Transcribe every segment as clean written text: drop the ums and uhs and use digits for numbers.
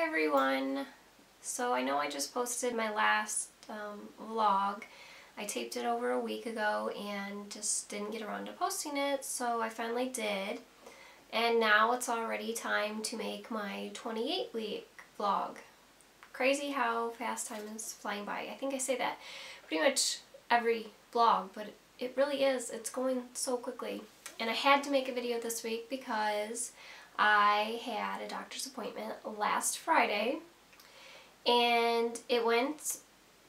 Hi everyone! So I know I just posted my last vlog. I taped it over a week ago and just didn't get around to posting it, so I finally did. And now it's already time to make my 28-week vlog. Crazy how fast time is flying by. I think I say that pretty much every vlog, but it really is. It's going so quickly. And I had to make a video this week because I had a doctor's appointment last Friday and it went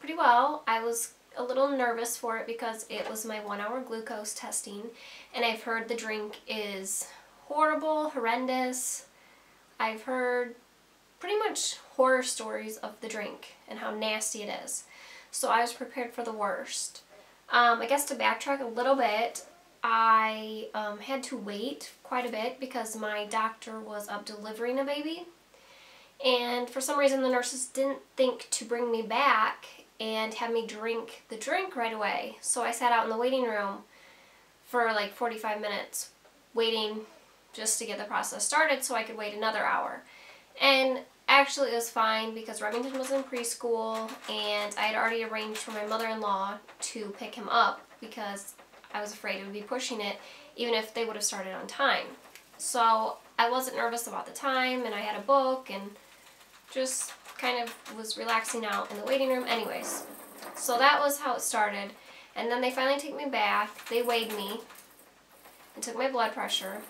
pretty well. I was a little nervous for it because it was my 1-hour glucose testing, and I've heard the drink is horrible, horrendous. I've heard pretty much horror stories of the drink and how nasty it is. So I was prepared for the worst. I guess to backtrack a little bit, I had to wait quite a bit because my doctor was up delivering a baby, and for some reason the nurses didn't think to bring me back and have me drink the drink right away. So I sat out in the waiting room for like 45 minutes waiting just to get the process started so I could wait another hour. And actually it was fine because Remington was in preschool and I had already arranged for my mother-in-law to pick him up because I was afraid it would be pushing it even if they would have started on time. So I wasn't nervous about the time, and I had a book and just kind of was relaxing out in the waiting room anyways. So that was how it started. And then they finally took me back. They weighed me and took my blood pressure.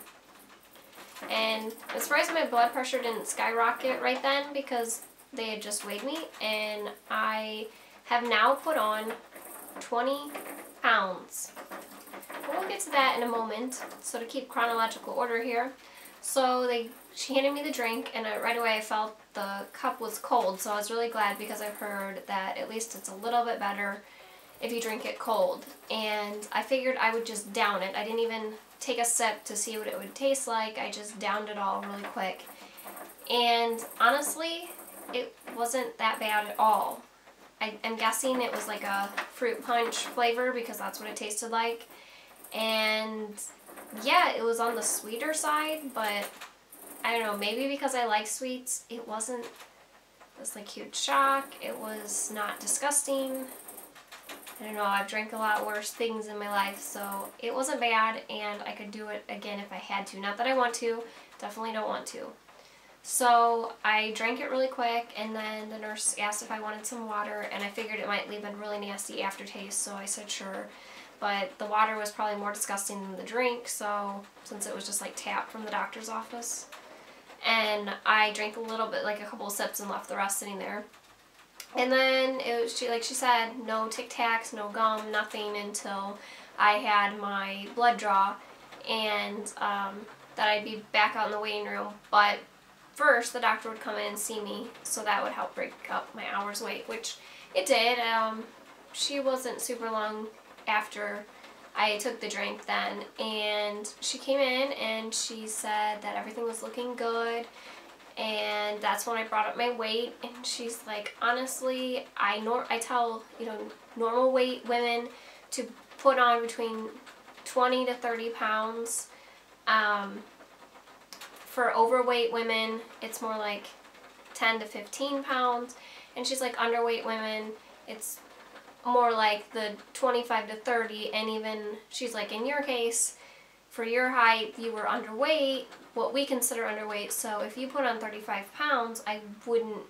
And I'm surprised my blood pressure didn't skyrocket right then because they had just weighed me, and I have now put on 20 pounds. But we'll get to that in a moment. So to keep chronological order here, so she handed me the drink, and right away I felt the cup was cold, so I was really glad because I've heard that at least it's a little bit better if you drink it cold. And I figured I would just down it. I didn't even take a sip to see what it would taste like. I just downed it all really quick. And honestly, it wasn't that bad at all. I'm guessing it was like a fruit punch flavor because that's what it tasted like. And yeah, it was on the sweeter side, but I don't know, maybe because I like sweets, it wasn't this like huge shock. It was not disgusting. I don't know, I've drank a lot worse things in my life, so it wasn't bad, and I could do it again if I had to. Not that I want to, definitely don't want to. So I drank it really quick, and then the nurse asked if I wanted some water, and I figured it might leave a really nasty aftertaste, so I said sure. But the water was probably more disgusting than the drink, so since it was just like tap from the doctor's office. And I drank a little bit, like a couple of sips, and left the rest sitting there. And then it was, like she said, no Tic Tacs, no gum, nothing until I had my blood draw, and that I'd be back out in the waiting room. But first, the doctor would come in and see me, so that would help break up my hour's wait, which it did. She wasn't super long after I took the drink then, and she came in and she said that everything was looking good. And that's when I brought up my weight, and she's like, honestly, I tell, normal weight women to put on between 20 to 30 pounds. For overweight women, it's more like 10 to 15 pounds. And she's like, underweight women, it's more like the 25 to 30. And even, she's like, in your case, for your height, you were underweight, what we consider underweight, so if you put on 35 pounds, I wouldn't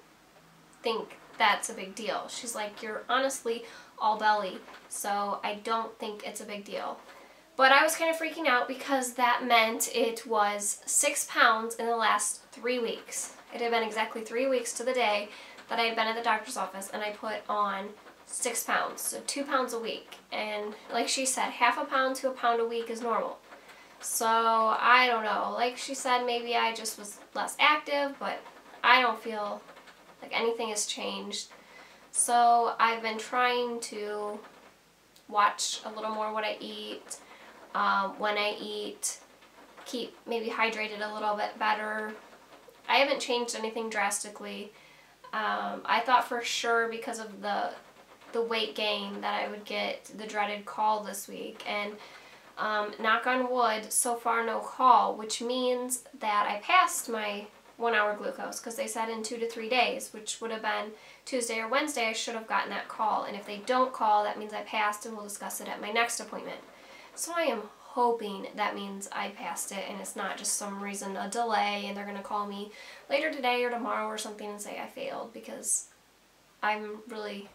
think that's a big deal. She's like, you're honestly all belly, so I don't think it's a big deal. But I was kind of freaking out because that meant it was 6 pounds in the last 3 weeks. It had been exactly 3 weeks to the day that I had been at the doctor's office, and I put on 6 pounds, so 2 pounds a week. And like she said, half a pound to a pound a week is normal. So I don't know, like she said, maybe I just was less active, but I don't feel like anything has changed. So I've been trying to watch a little more what I eat, when I eat, keep maybe hydrated a little bit better. I haven't changed anything drastically. I thought for sure because of the weight gain that I would get the dreaded call this week, and knock on wood, so far no call, which means that I passed my 1 hour glucose, because they said in 2 to 3 days, which would have been Tuesday or Wednesday, I should have gotten that call. And if they don't call, that means I passed, and we'll discuss it at my next appointment. So I am hoping that means I passed it and it's not just some reason a delay and they're going to call me later today or tomorrow or something and say I failed, because I'm really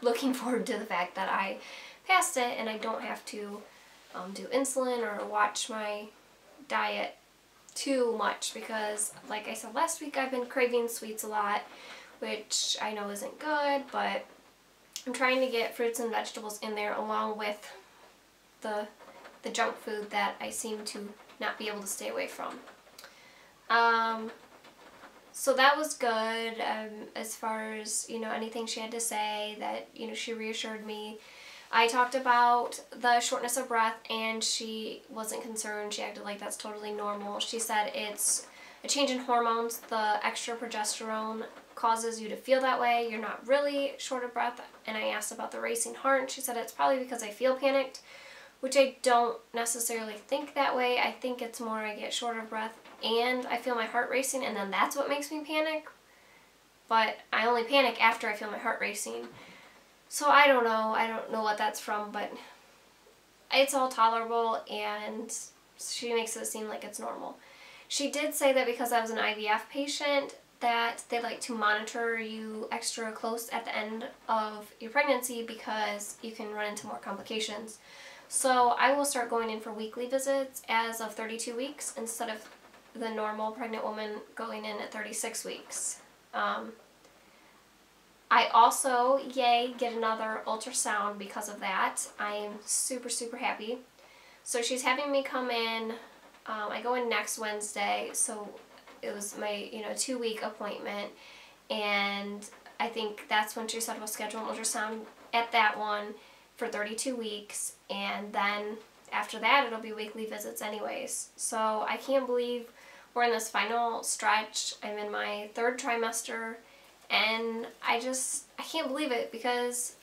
looking forward to the fact that I passed it and I don't have to do insulin or watch my diet too much, because like I said last week, I've been craving sweets a lot, which I know isn't good, but I'm trying to get fruits and vegetables in there along with the junk food that I seem to not be able to stay away from. So that was good, as far as, you know, anything she had to say that, you know, she reassured me. I talked about the shortness of breath and she wasn't concerned. She acted like that's totally normal. She said it's a change in hormones. The extra progesterone causes you to feel that way. You're not really short of breath. And I asked about the racing heart. She said it's probably because I feel panicked, which I don't necessarily think that way. I think it's more I get short of breath and I feel my heart racing, and then that's what makes me panic. But I only panic after I feel my heart racing. So I don't know. I don't know what that's from, but it's all tolerable and she makes it seem like it's normal. She did say that because I was an IVF patient, that they like to monitor you extra close at the end of your pregnancy because you can run into more complications. So I will start going in for weekly visits as of 32 weeks instead of the normal pregnant woman going in at 36 weeks. I also, yay, get another ultrasound because of that. I am super, super happy. So she's having me come in. I go in next Wednesday, so it was my, 2-week appointment, and I think that's when she said we'll schedule an ultrasound at that one for 32 weeks, and then after that it'll be weekly visits anyways. So I can't believe we're in this final stretch. I'm in my 3rd trimester, and I can't believe it because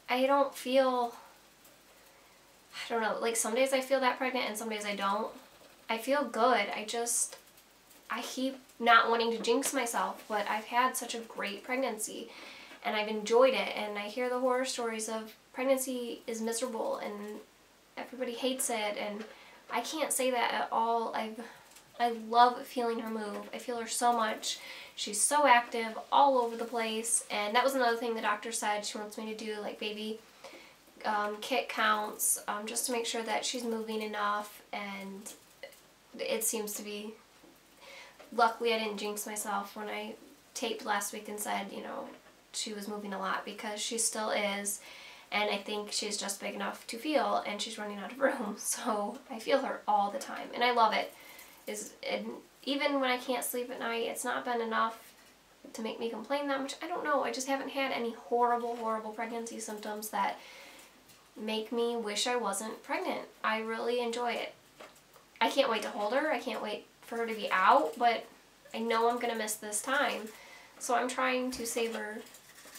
I don't feel, I don't know, like some days I feel that pregnant and some days I don't. I feel good. I keep not wanting to jinx myself, but I've had such a great pregnancy and I've enjoyed it, and I hear the horror stories of pregnancy is miserable and everybody hates it, and I can't say that at all. I love feeling her move. I feel her so much. She's so active all over the place, and that was another thing the doctor said she wants me to do, like baby kick counts, just to make sure that she's moving enough, and it seems to be, luckily I didn't jinx myself when I taped last week and said, she was moving a lot, because she still is, and I think she's just big enough to feel, and she's running out of room, so I feel her all the time, and I love it. And even when I can't sleep at night, it's not been enough to make me complain that much. I don't know, I just haven't had any horrible, horrible pregnancy symptoms that make me wish I wasn't pregnant. I really enjoy it. I can't wait to hold her, I can't wait for her to be out, but I know I'm going to miss this time, so I'm trying to savor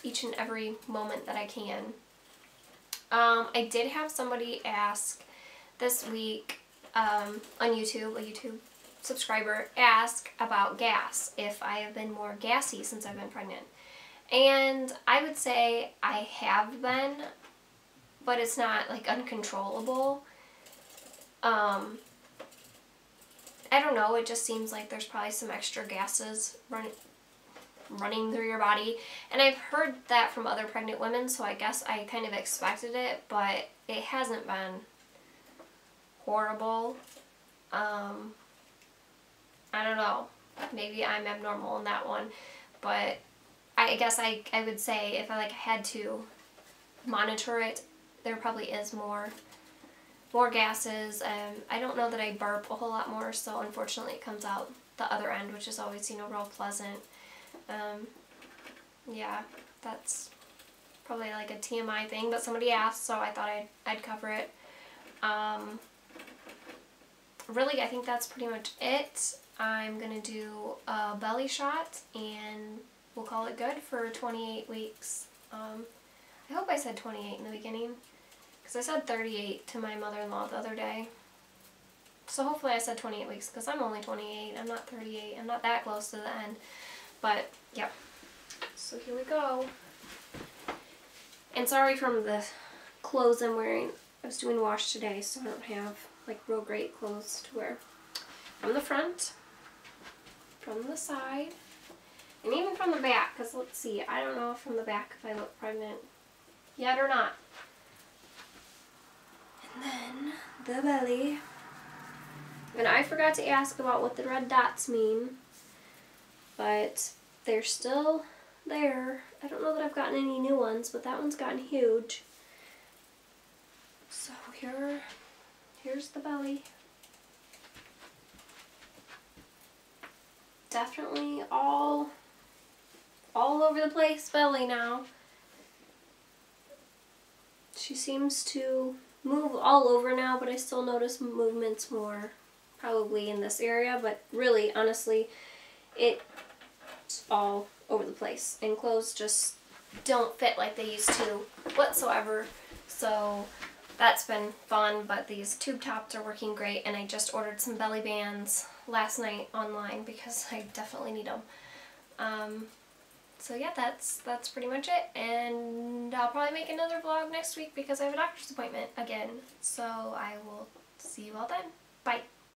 each and every moment that I can. I did have somebody ask this week on YouTube, a YouTube subscriber, ask about gas, if I have been more gassy since I've been pregnant. And I would say I have been, but it's not like uncontrollable. I don't know, it just seems like there's probably some extra gases running through your body, and I've heard that from other pregnant women, so I guess I kind of expected it, but it hasn't been horrible. I don't know, maybe I'm abnormal in that one, but I guess I would say if I had to monitor it, there probably is more gases. I don't know that I burp a whole lot more, so unfortunately it comes out the other end, which is always, real pleasant. Yeah, that's probably like a TMI thing, but somebody asked, so I thought I'd cover it. Really, I think that's pretty much it. I'm going to do a belly shot, and we'll call it good for 28 weeks. I hope I said 28 in the beginning, because I said 38 to my mother-in-law the other day. So hopefully I said 28 weeks because I'm only 28. I'm not 38. I'm not that close to the end. But, yep. So here we go. And sorry from the clothes I'm wearing. I was doing wash today, so I don't have like real great clothes to wear. From the front, from the side, and even from the back, because let's see, I don't know from the back if I look pregnant yet or not. And then the belly. And I forgot to ask about what the red dots mean, but they're still there. I don't know that I've gotten any new ones, but that one's gotten huge. So here's the belly. Definitely all over the place belly now. She seems to move all over now, but I still notice movements more probably in this area, but really, honestly, it's all over the place. And clothes just don't fit like they used to whatsoever. So that's been fun, but these tube tops are working great, and I just ordered some belly bands last night online because I definitely need them. So yeah, that's pretty much it, and I'll probably make another vlog next week because I have a doctor's appointment again. So I will see you all then. Bye.